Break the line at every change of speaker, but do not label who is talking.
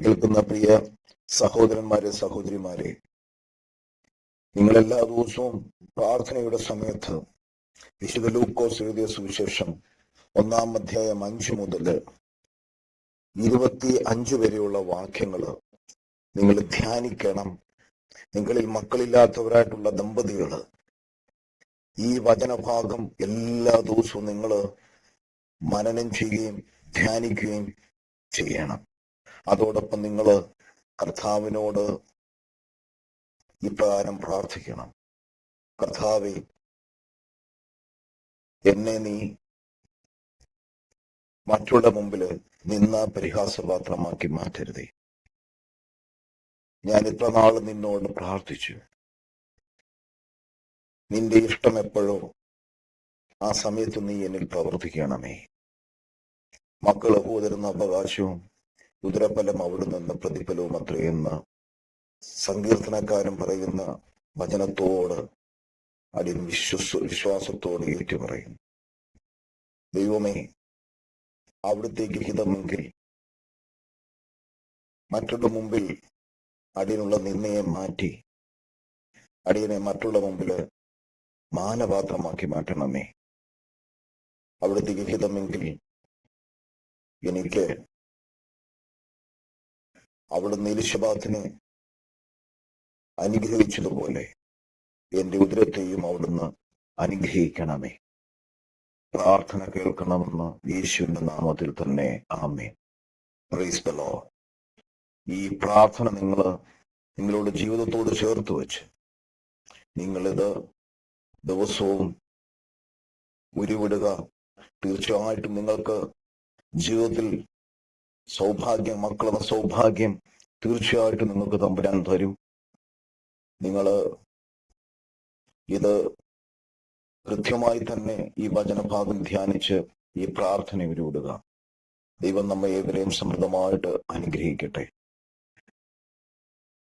കേൾക്കുന്ന പ്രിയ സഹോദരന്മാരെ, സഹോദരിമാരെ, നിങ്ങളെല്ലാ ദിവസവും പ്രാർത്ഥനയുടെ സമയത്ത് വിശുദ്ധ ലൂക്കോസ് എഴുതിയ സുവിശേഷം 1-ാം അധ്യായം 5 മുതൽ 25 വരെയുള്ള വാക്യങ്ങൾ നിങ്ങൾ ധ്യാനിക്കണം. നിങ്ങളിൽ മക്കളില്ലാത്തവരായിട്ടുള്ള ദമ്പതികൾ ഈ വചനഭാഗം എല്ലാ ദിവസവും നിങ്ങൾ മനനം ചെയ്യുകയും ധ്യാനിക്കുകയും ചെയ്യണം. അതോടൊപ്പം നിങ്ങൾ കർത്താവിനോട് ഇപ്രകാരം പ്രാർത്ഥിക്കണം: കർത്താവേ, എന്നെ നീ മറ്റുള്ള മുമ്പിൽ പരിഹാസപാത്രമാക്കി മാറ്റരുതേ. ഞാൻ ഇത്ര നാൾ നിന്നോട് പ്രാർത്ഥിച്ചു. നിന്റെ ഇഷ്ടം എപ്പോഴോ ആ സമയത്ത് നീ എന്നിൽ പ്രവർത്തിക്കണമേ. മക്കള് പോതരുന്ന അവകാശവും ഉദരഫലം അവിടെ നിന്ന് പ്രതിഫലവും അത്രയെന്ന് സങ്കീർത്തനക്കാരൻ പറയുന്ന വചനത്തോട് അടിയൻ വിശ്വാസത്തോട് ഏറ്റുപറയും. ദൈവമേ, അവിടുത്തേക്ക് ഹിതമെങ്കിൽ മറ്റുള്ള മുമ്പിൽ അടിയനുള്ള നിന്നയെ മാറ്റി അടിയനെ മറ്റുള്ള മുമ്പിൽ മാനപാത്രമാക്കി മാറ്റണമേ. അവിടുത്തേക്ക് ഹിതമെങ്കിൽ എനിക്ക് അവിടുന്ന് എലിശബാത്തിനെ അനുഗ്രഹിച്ചതുപോലെ എന്റെ ഉദരത്തെയും അവിടുന്ന് അനുഗ്രഹിക്കണമേ. പ്രാർത്ഥന കേൾക്കണമെന്ന് യേശുവിന്റെ നാമത്തിൽ തന്നെ ആമേൻ. Praise the Lord. ഈ പ്രാർത്ഥന നിങ്ങളുടെ ജീവിതത്തോട് ചേർത്ത് വെച്ച് നിങ്ങളിത് ദിവസവും ഉരുവിടുക. തീർച്ചയായിട്ടും നിങ്ങൾക്ക് ജീവിതത്തിൽ സൗഭാഗ്യം, മക്കളെന്ന സൗഭാഗ്യം തീർച്ചയായിട്ടും നിങ്ങൾക്ക് തമ്പുരാൻ തരും. നിങ്ങൾ ഇത് കൃത്യമായി തന്നെ ഈ വചനഭാഗം ധ്യാനിച്ച് ഈ പ്രാർത്ഥന ഉരുവിടുക. ദൈവം നമ്മെ ഏവരെയും സമൃദ്ധമായിട്ട് അനുഗ്രഹിക്കട്ടെ.